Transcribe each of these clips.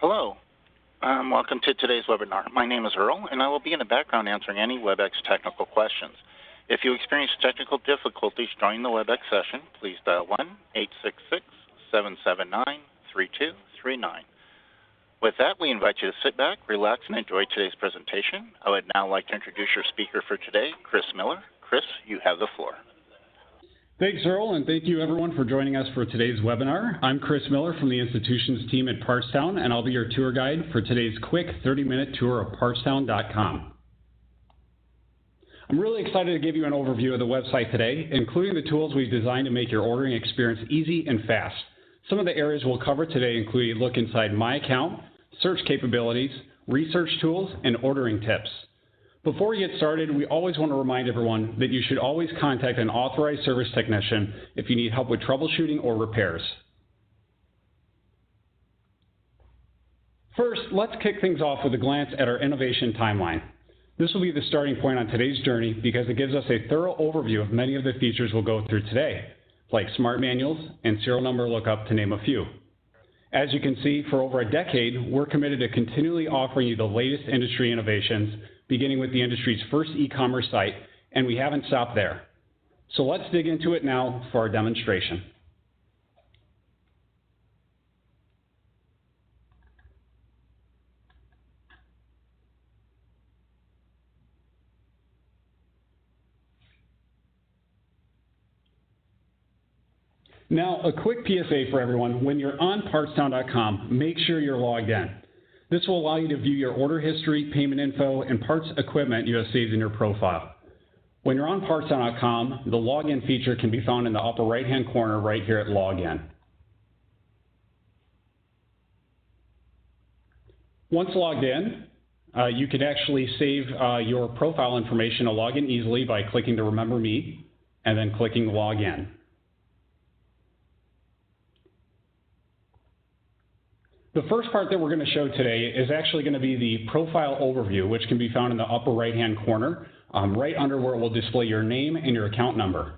Hello, welcome to today's webinar. My name is Earl, and I will be in the background answering any WebEx technical questions. If you experience technical difficulties during the WebEx session, please dial 1-866-779-3239. With that, we invite you to sit back, relax, and enjoy today's presentation. I would now like to introduce your speaker for today, Chris Miller. Chris, you have the floor. Thanks, Earl, and thank you everyone for joining us for today's webinar. I'm Chris Miller from the institutions team at partstown, and I'll be your tour guide for today's quick 30-minute tour of partstown.com. I'm really excited to give you an overview of the website today, including the tools we've designed to make your ordering experience easy and fast. Some of the areas we'll cover today include a look inside My Account, search capabilities, research tools, and ordering tips. Before we get started, we always want to remind everyone that you should always contact an authorized service technician if you need help with troubleshooting or repairs. First, let's kick things off with a glance at our innovation timeline. This will be the starting point on today's journey because it gives us a thorough overview of many of the features we'll go through today, like smart manuals and serial number lookup, to name a few. As you can see, for over a decade, we're committed to continually offering you the latest industry innovations, beginning with the industry's first e-commerce site, and we haven't stopped there. So let's dig into it now for our demonstration. Now, a quick PSA for everyone. When you're on partstown.com, make sure you're logged in. This will allow you to view your order history, payment info, and parts equipment you have saved in your profile. When you're on partstown.com, the login feature can be found in the upper right-hand corner right here at Login. Once logged in, you can actually save your profile information to log in easily by clicking to Remember Me and then clicking Login. The first part that we're going to show today is actually going to be the profile overview, which can be found in the upper right-hand corner, right under where it will display your name and your account number.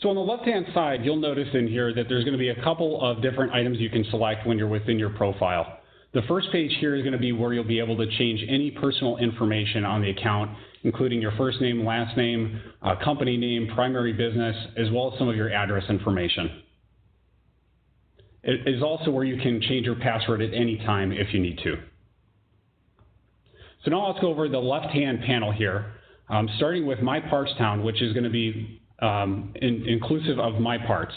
So on the left-hand side, you'll notice in here that there's going to be a couple of different items you can select when you're within your profile. The first page here is going to be where you'll be able to change any personal information on the account, including your first name, last name, company name, primary business, as well as some of your address information. It is also where you can change your password at any time if you need to. So now let's go over the left-hand panel here, starting with My Partstown, which is going to be inclusive of My Parts.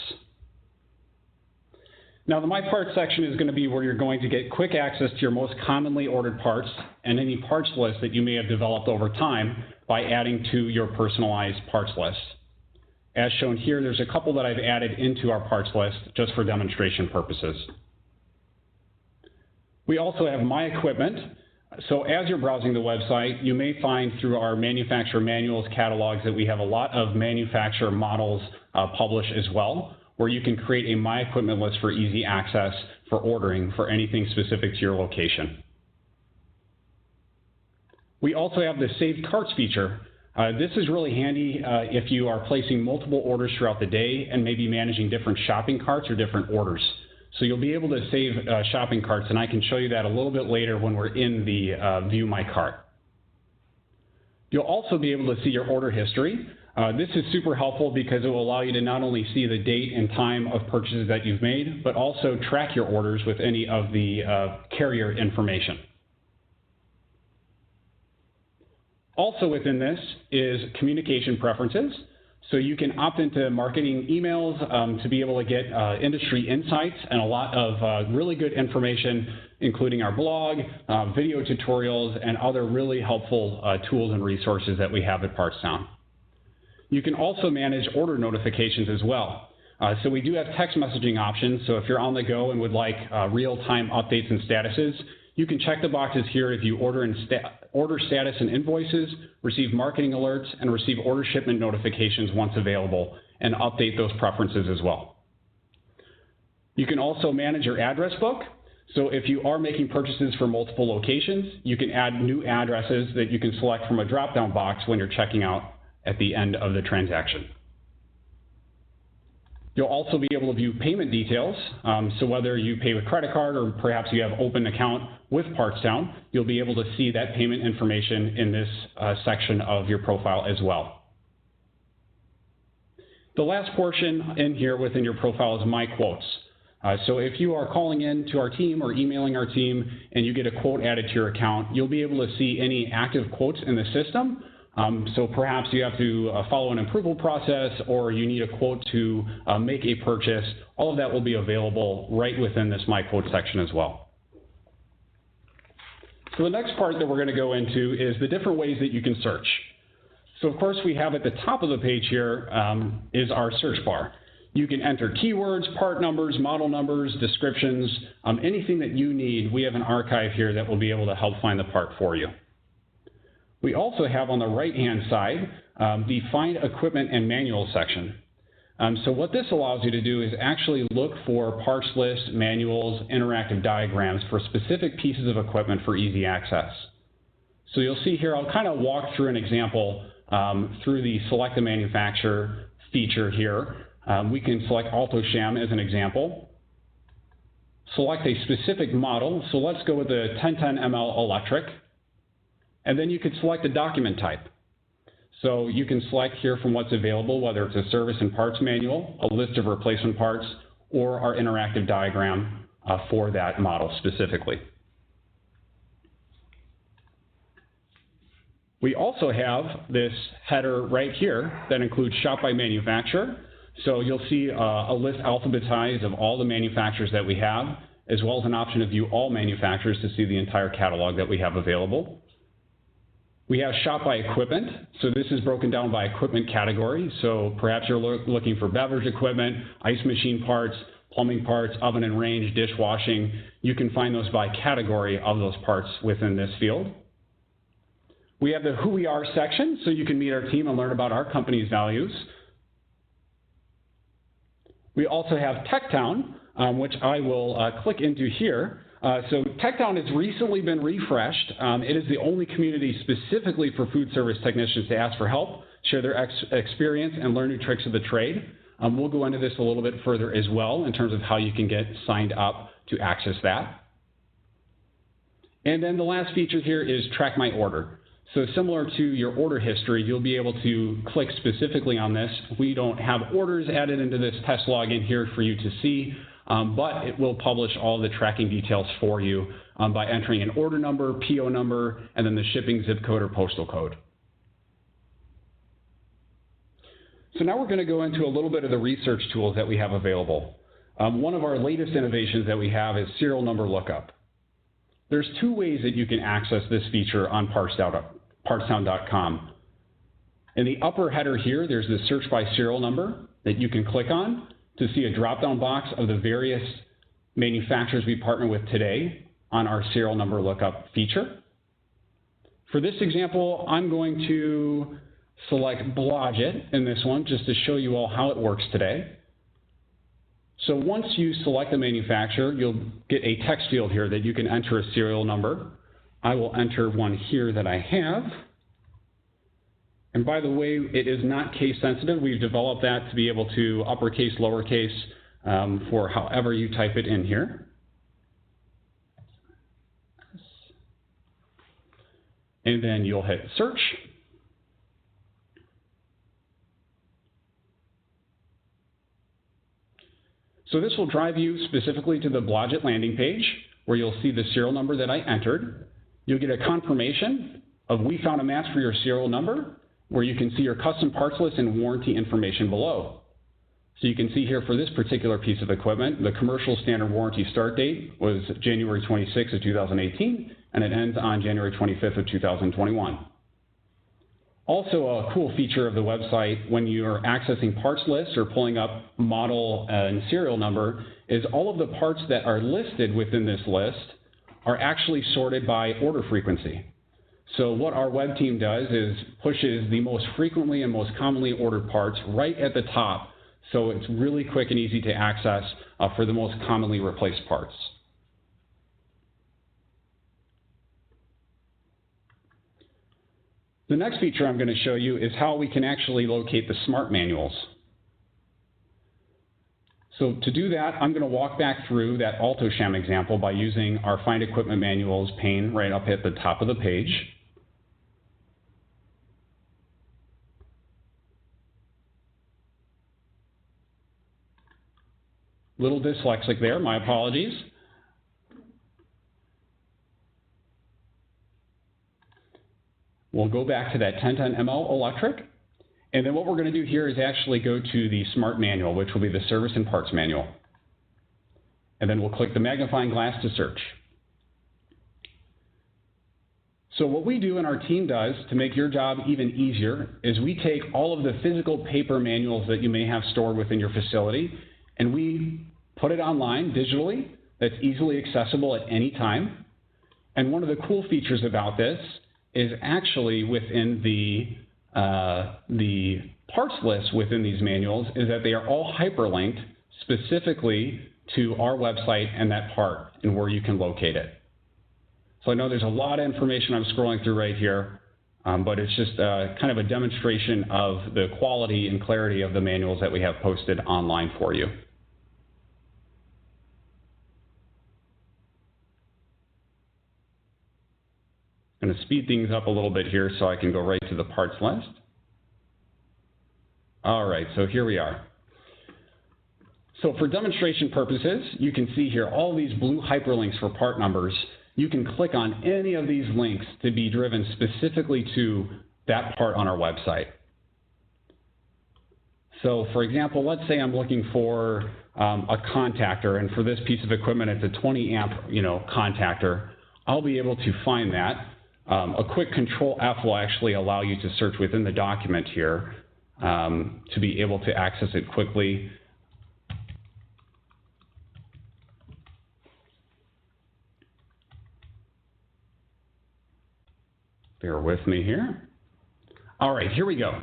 Now, the My Parts section is going to be where you're going to get quick access to your most commonly ordered parts and any parts list that you may have developed over time by adding to your personalized parts list. As shown here, there's a couple that I've added into our parts list just for demonstration purposes. We also have My Equipment. So as you're browsing the website, you may find through our manufacturer manuals catalogs that we have a lot of manufacturer models published as well, where you can create a My Equipment list for easy access for ordering for anything specific to your location. We also have the Saved Carts feature. This is really handy if you are placing multiple orders throughout the day and maybe managing different shopping carts or different orders. So you'll be able to save shopping carts, and I can show you that a little bit later when we're in the View My Cart. You'll also be able to see your order history. This is super helpful because it will allow you to not only see the date and time of purchases that you've made, but also track your orders with any of the carrier information. Also within this is communication preferences. So you can opt into marketing emails to be able to get industry insights and a lot of really good information, including our blog, video tutorials, and other really helpful tools and resources that we have at Partstown. You can also manage order notifications as well. So we do have text messaging options, so if you're on the go and would like real-time updates and statuses, you can check the boxes here if you order status and invoices, receive marketing alerts, and receive order shipment notifications once available, and update those preferences as well. You can also manage your address book. So if you are making purchases for multiple locations, you can add new addresses that you can select from a drop-down box when you're checking out at the end of the transaction. You'll also be able to view payment details. So whether you pay with credit card or perhaps you have open account with partstown, you'll be able to see that payment information in this section of your profile as well. The last portion in here within your profile is My Quotes. So if you are calling in to our team or emailing our team and you get a quote added to your account, you'll be able to see any active quotes in the system. So perhaps you have to follow an approval process or you need a quote to make a purchase. All of that will be available right within this My Quote section as well. So the next part that we're going to go into is the different ways that you can search. So of course we have at the top of the page here is our search bar. You can enter keywords, part numbers, model numbers, descriptions, anything that you need. We have an archive here that will be able to help find the part for you. We also have on the right-hand side the Find Equipment and Manual section. So what this allows you to do is actually look for parts lists, manuals, interactive diagrams for specific pieces of equipment for easy access. So you'll see here, I'll kind of walk through an example through the Select a Manufacturer feature here. We can select Alto-Sham as an example. Select a specific model. So let's go with the 1010 ml electric. And then you could select a document type. So you can select here from what's available, whether it's a service and parts manual, a list of replacement parts, or our interactive diagram for that model specifically. We also have this header right here that includes Shop by Manufacturer. So you'll see a list alphabetized of all the manufacturers that we have, as well as an option to view all manufacturers to see the entire catalog that we have available. We have Shop by Equipment. So this is broken down by equipment category. So perhaps you're looking for beverage equipment, ice machine parts, plumbing parts, oven and range, dishwashing. You can find those by category of those parts within this field. We have the Who We Are section, so you can meet our team and learn about our company's values. We also have TechTown, which I will click into here. So TechTown has recently been refreshed. It is the only community specifically for food service technicians to ask for help, share their experience, and learn new tricks of the trade. We'll go into this a little bit further as well in terms of how you can get signed up to access that. And then the last feature here is Track My Order. So similar to your order history, you'll be able to click specifically on this. We don't have orders added into this test login here for you to see, but it will publish all the tracking details for you by entering an order number, PO number, and then the shipping zip code or postal code. So now we're going to go into a little bit of the research tools that we have available. One of our latest innovations that we have is serial number lookup. There's two ways that you can access this feature on partstown.com. In the upper header here, there's the search by serial number that you can click on to see a drop-down box of the various manufacturers we partner with today on our serial number lookup feature. For this example, I'm going to select Blodgett in this one just to show you all how it works today. So once you select the manufacturer, you'll get a text field here that you can enter a serial number. I will enter one here that I have. And by the way, it is not case sensitive. We've developed that to be able to uppercase, lowercase, for however you type it in here. And then you'll hit search. So this will drive you specifically to the Blodgett landing page where you'll see the serial number that I entered. You'll get a confirmation of we found a match for your serial number where you can see your custom parts list and warranty information below. So you can see here for this particular piece of equipment, the commercial standard warranty start date was January 26th of 2018 and it ends on January 25th of 2021. Also a cool feature of the website when you're accessing parts lists or pulling up model and serial number is all of the parts that are listed within this list are actually sorted by order frequency. So what our web team does is pushes the most frequently and most commonly ordered parts right at the top, so it's really quick and easy to access for the most commonly replaced parts. The next feature I'm going to show you is how we can actually locate the smart manuals. So to do that, I'm going to walk back through that AltoSham example by using our Find Equipment Manuals pane right up at the top of the page. Little dyslexic there, my apologies. We'll go back to that 1010ML electric. And then what we're going to do here is actually go to the Smart Manual, which will be the Service and Parts Manual. And then we'll click the magnifying glass to search. So what we do and our team does to make your job even easier is we take all of the physical paper manuals that you may have stored within your facility, and we put it online digitally that's easily accessible at any time. And one of the cool features about this is actually within the parts list within these manuals is that they are all hyperlinked specifically to our website and that part and where you can locate it. So I know there's a lot of information I'm scrolling through right here, but it's just kind of a demonstration of the quality and clarity of the manuals that we have posted online for you. I'm going to speed things up a little bit here so I can go right to the parts list. All right, so here we are. So for demonstration purposes, you can see here all these blue hyperlinks for part numbers. You can click on any of these links to be driven specifically to that part on our website. So for example, let's say I'm looking for a contactor, and for this piece of equipment, it's a 20 amp contactor. I'll be able to find that. A quick Control F will actually allow you to search within the document here to be able to access it quickly. Bear with me here. All right, here we go.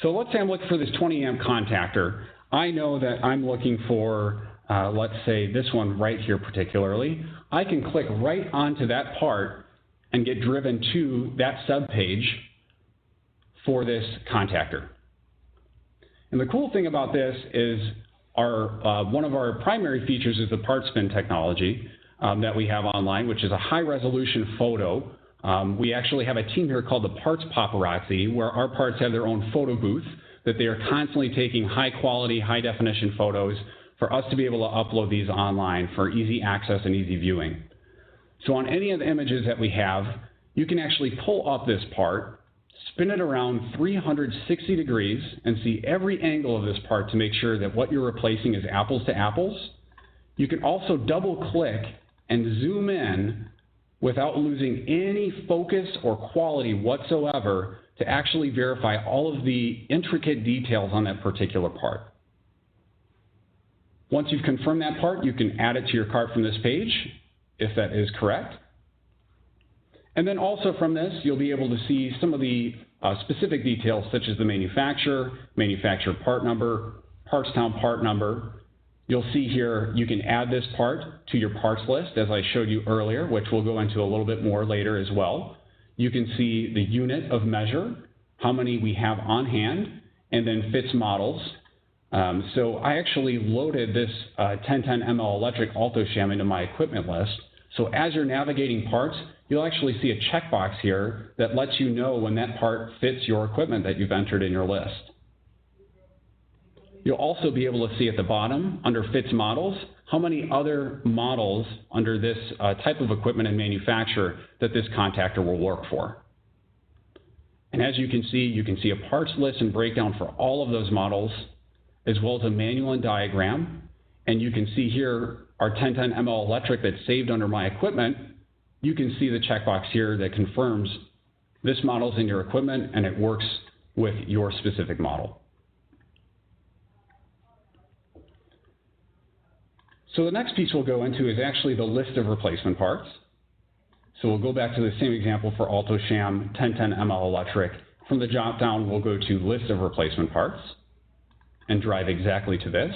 So let's say I'm looking for this 20 amp contactor. I know that I'm looking for, let's say this one right here particularly. I can click right onto that part and get driven to that subpage for this contactor. And the cool thing about this is one of our primary features is the part spin technology that we have online, which is a high resolution photo. We actually have a team here called the Parts Paparazzi, where our parts have their own photo booth that they are constantly taking high quality, high definition photos for us to be able to upload these online for easy access and easy viewing. So on any of the images that we have, you can actually pull up this part, spin it around 360 degrees, and see every angle of this part to make sure that what you're replacing is apples to apples. You can also double click and zoom in without losing any focus or quality whatsoever to actually verify all of the intricate details on that particular part. Once you've confirmed that part, you can add it to your cart from this page, if that is correct. And then also from this, you'll be able to see some of the specific details such as the manufacturer, manufacturer part number, partstown part number. You'll see here you can add this part to your parts list, as I showed you earlier, which we'll go into a little bit more later as well. You can see the unit of measure, how many we have on hand, and then fits models. So I actually loaded this 1010ML electric AltoSham into my equipment list. So as you're navigating parts, you'll actually see a checkbox here that lets you know when that part fits your equipment that you've entered in your list. You'll also be able to see at the bottom, under Fits Models, how many other models under this type of equipment and manufacturer that this contactor will work for. And as you can see a parts list and breakdown for all of those models, as well as a manual and diagram. And you can see here our 1010ML electric that's saved under my equipment. You can see the checkbox here that confirms this model's in your equipment and it works with your specific model. So the next piece we'll go into is actually the list of replacement parts. So we'll go back to the same example for AltoSham 1010ML electric. From the drop down, we'll go to list of replacement parts and drive exactly to this.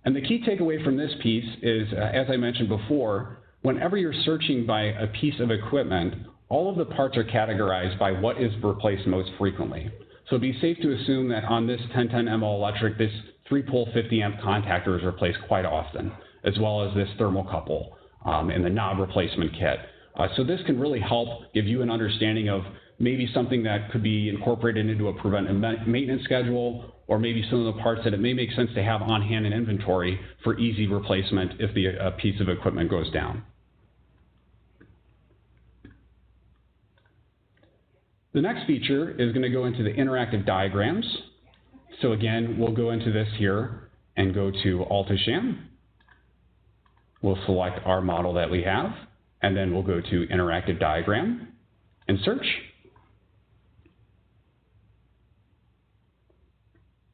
And the key takeaway from this piece is, as I mentioned before, whenever you're searching by a piece of equipment all of the parts are categorized by what is replaced most frequently. So it'd be safe to assume that on this 1010 ML electric, this 3-pole 50 amp contactor is replaced quite often, as well as this thermocouple and the knob replacement kit. So this can really help give you an understanding of maybe something that could be incorporated into a preventive maintenance schedule, or maybe some of the parts that it may make sense to have on hand in inventory for easy replacement if the piece of equipment goes down. The next feature is going to go into the interactive diagrams. So again, we'll go into this here and go to Alto-Shaam. We'll select our model that we have, and then we'll go to interactive diagram and search.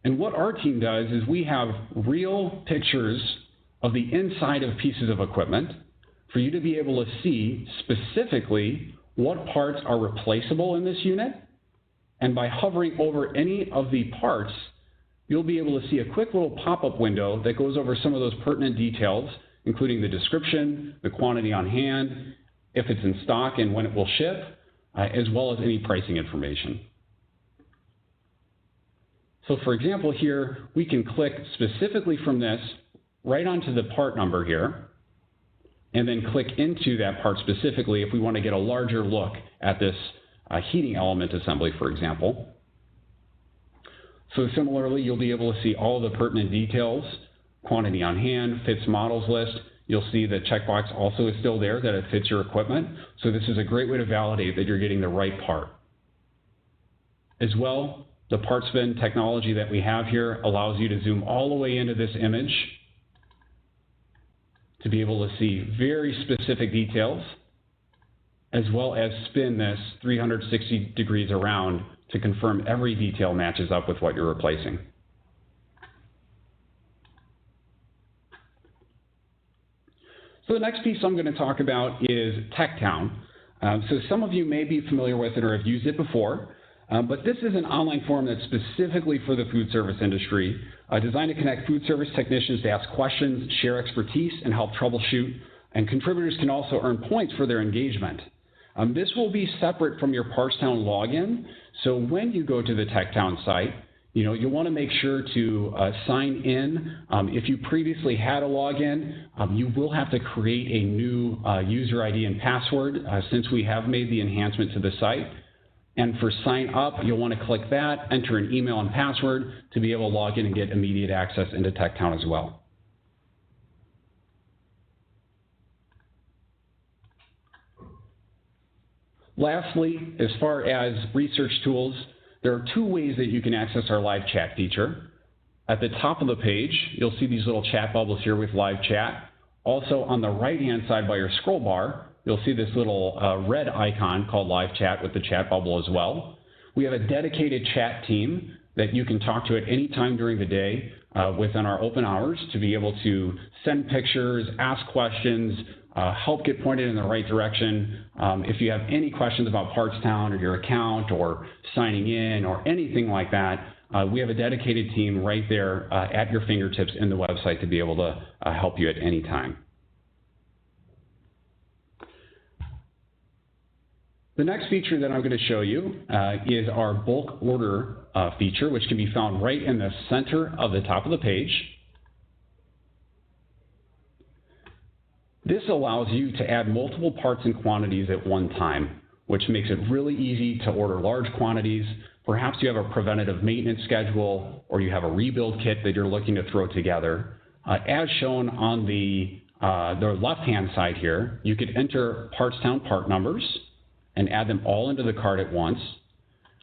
And what our team does is we have real pictures of the inside of pieces of equipment for you to be able to see specifically what parts are replaceable in this unit. And by hovering over any of the parts, you'll be able to see a quick little pop-up window that goes over some of those pertinent details, including the description, the quantity on hand, if it's in stock and when it will ship, as well as any pricing information. So for example here, we can click specifically from this right onto the part number here, and then click into that part specifically if we want to get a larger look at this heating element assembly, for example. So similarly, you'll be able to see all of the pertinent details, quantity on hand, fits models list. You'll see the checkbox also is still there, that it fits your equipment. So this is a great way to validate that you're getting the right part. As well, the parts bin technology that we have here allows you to zoom all the way into this image to be able to see very specific details, as well as spin this 360 degrees around to confirm every detail matches up with what you're replacing. So the next piece I'm going to talk about is TechTown. So some of you may be familiar with it or have used it before, but this is an online forum that's specifically for the food service industry, designed to connect food service technicians to ask questions, share expertise, and help troubleshoot. And contributors can also earn points for their engagement. This will be separate from your partstown login. So when you go to the TechTown site, you'll want to make sure to sign in. If you previously had a login, you will have to create a new user ID and password since we have made the enhancement to the site. And for sign up, you'll want to click that, enter an email and password to be able to log in and get immediate access into TechTown as well. Lastly, as far as research tools, there are two ways that you can access our live chat feature. At the top of the page, you'll see these little chat bubbles here with live chat. Also on the right-hand side by your scroll bar, you'll see this little red icon called live chat with the chat bubble as well. We have a dedicated chat team that you can talk to at any time during the day within our open hours to be able to send pictures, ask questions, help get pointed in the right direction. If you have any questions about partstown or your account or signing in or anything like that, we have a dedicated team right there at your fingertips in the website to be able to help you at any time. The next feature that I'm going to show you is our bulk order feature, which can be found right in the center of the top of the page. This allows you to add multiple parts and quantities at one time, which makes it really easy to order large quantities. Perhaps you have a preventative maintenance schedule or you have a rebuild kit that you're looking to throw together. As shown on the left-hand side here, you could enter partstown part numbers and add them all into the cart at once.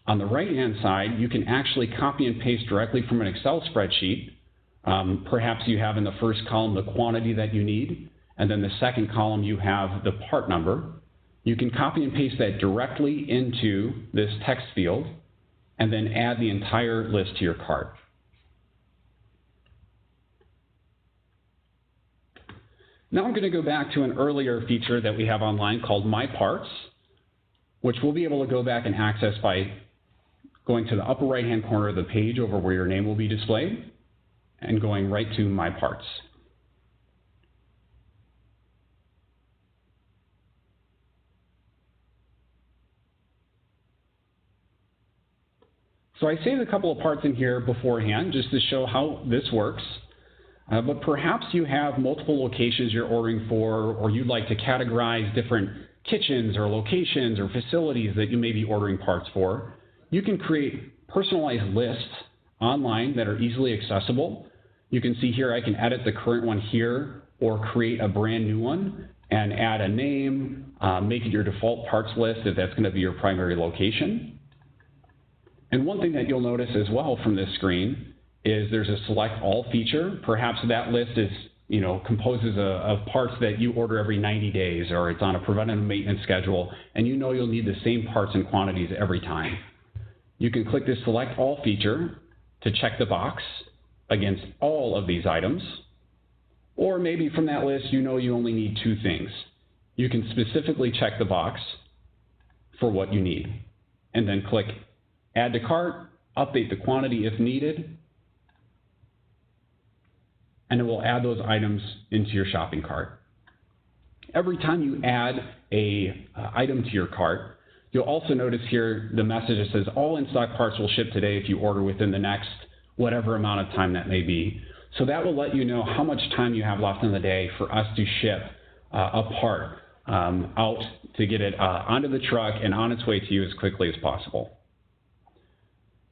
On the right-hand side, you can actually copy and paste directly from an Excel spreadsheet. Perhaps you have in the first column the quantity that you need, and then the second column you have the part number. You can copy and paste that directly into this text field, and then add the entire list to your cart. Now I'm going to go back to an earlier feature that we have online called My Parts, which we'll be able to go back and access by going to the upper right-hand corner of the page over where your name will be displayed and going right to My Parts. So I saved a couple of parts in here beforehand just to show how this works. But perhaps you have multiple locations you're ordering for, or you'd like to categorize different kitchens or locations or facilities that you may be ordering parts for. You can create personalized lists online that are easily accessible. You can see here I can edit the current one here or create a brand new one and add a name, make it your default parts list if that's going to be your primary location. And one thing that you'll notice as well from this screen is there's a select all feature. Perhaps that list is, composes of parts that you order every 90 days, or it's on a preventative maintenance schedule, and you'll need the same parts and quantities every time. You can click this select all feature to check the box against all of these items. Or maybe from that list, you only need 2 things. You can specifically check the box for what you need, and then click Add to Cart, update the quantity if needed, and it will add those items into your shopping cart. Every time you add a item to your cart, you'll also notice here the message that says all in-stock parts will ship today if you order within the next whatever amount of time that may be. So that will let you know how much time you have left in the day for us to ship a part out to get it onto the truck and on its way to you as quickly as possible.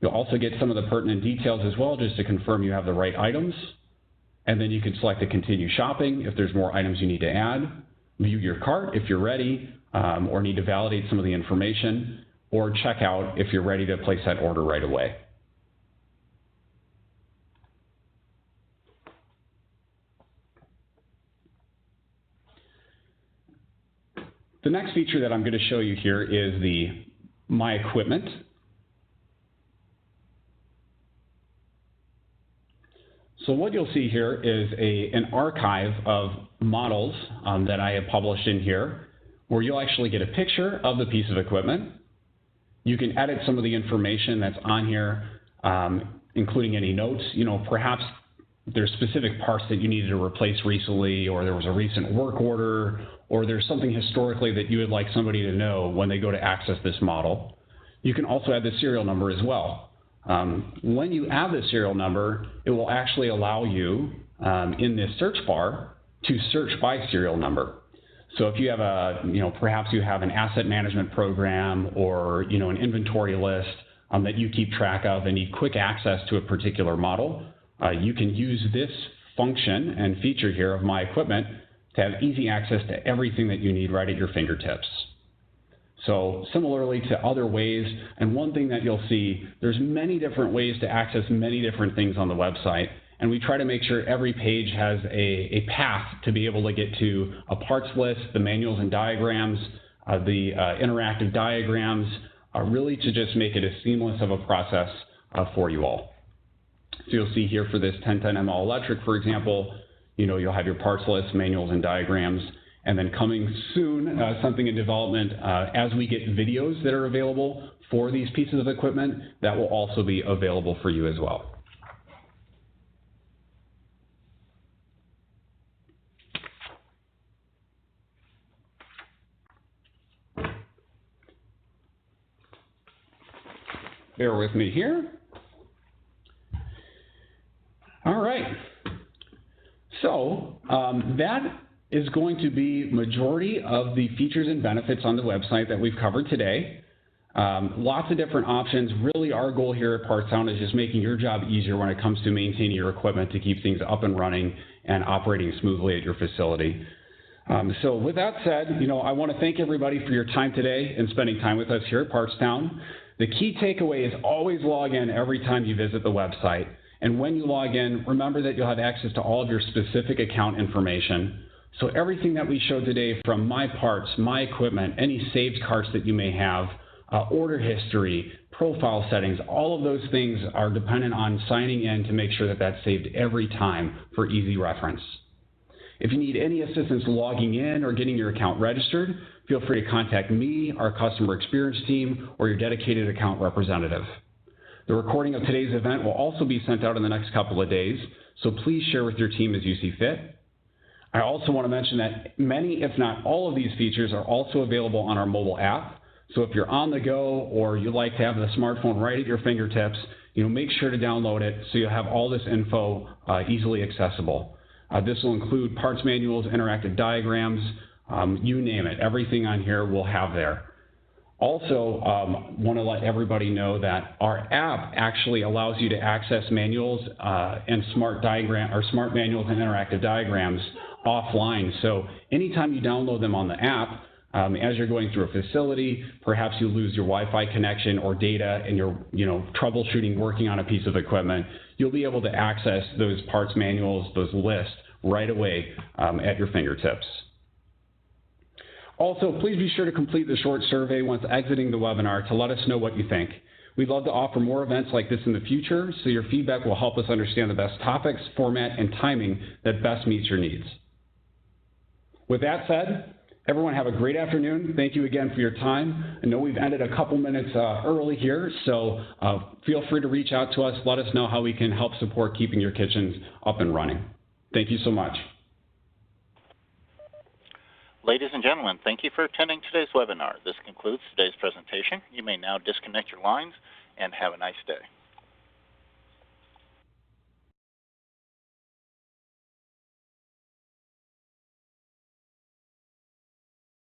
You'll also get some of the pertinent details as well, just to confirm you have the right items. And then you can select to continue shopping if there's more items you need to add, view your cart if you're ready, or need to validate some of the information, or check out if you're ready to place that order right away. The next feature that I'm going to show you here is the My Equipment. So what you'll see here is an archive of models that I have published in here, where you'll actually get a picture of the piece of equipment. You can edit some of the information that's on here, including any notes. Perhaps there's specific parts that you needed to replace recently, or there was a recent work order, or there's something historically that you would like somebody to know when they go to access this model. You can also add the serial number as well. When you add the serial number, it will actually allow you in this search bar to search by serial number. So if you have perhaps you have an asset management program or, an inventory list that you keep track of and need quick access to a particular model, you can use this function and feature here of My Equipment to have easy access to everything that you need right at your fingertips. So similarly to other ways, and one thing that you'll see, there's many different ways to access many different things on the website, and we try to make sure every page has a path to be able to get to a parts list, the manuals and diagrams, the interactive diagrams, really to just make it as seamless of a process for you all. So you'll see here for this 1010 ML electric, for example, you'll have your parts list, manuals, and diagrams. And then coming soon, something in development, as we get videos that are available for these pieces of equipment, that will also be available for you as well. Bear with me here. All right. So that is going to be majority of the features and benefits on the website that we've covered today. Lots of different options. Really, our goal here at Partstown is just making your job easier when it comes to maintaining your equipment to keep things up and running and operating smoothly at your facility. So with that said, I want to thank everybody for your time today and spending time with us here at Partstown. The key takeaway is always log in every time you visit the website. And when you log in, remember that you'll have access to all of your specific account information. So everything that we showed today, from My Parts, My Equipment, any saved carts that you may have, order history, profile settings, all of those things are dependent on signing in to make sure that that's saved every time for easy reference. If you need any assistance logging in or getting your account registered, feel free to contact me, our customer experience team, or your dedicated account representative. The recording of today's event will also be sent out in the next couple of days, so please share with your team as you see fit. I also want to mention that many, if not all of these features are also available on our mobile app. So if you're on the go or you like to have the smartphone right at your fingertips, make sure to download it so you'll have all this info easily accessible. This will include parts manuals, interactive diagrams, you name it. Everything on here we'll have there. Also, want to let everybody know that our app actually allows you to access manuals and smart manuals and interactive diagrams offline. So anytime you download them on the app, as you're going through a facility, perhaps you lose your Wi-Fi connection or data and you're troubleshooting working on a piece of equipment, you'll be able to access those parts manuals, those lists right away at your fingertips. Also, please be sure to complete the short survey once exiting the webinar to let us know what you think. We'd love to offer more events like this in the future, so your feedback will help us understand the best topics, format, and timing that best meets your needs. With that said, everyone have a great afternoon. Thank you again for your time. I know we've ended a couple minutes early here, so feel free to reach out to us. Let us know how we can help support keeping your kitchens up and running. Thank you so much. Ladies and gentlemen, thank you for attending today's webinar. This concludes today's presentation. You may now disconnect your lines and have a nice day.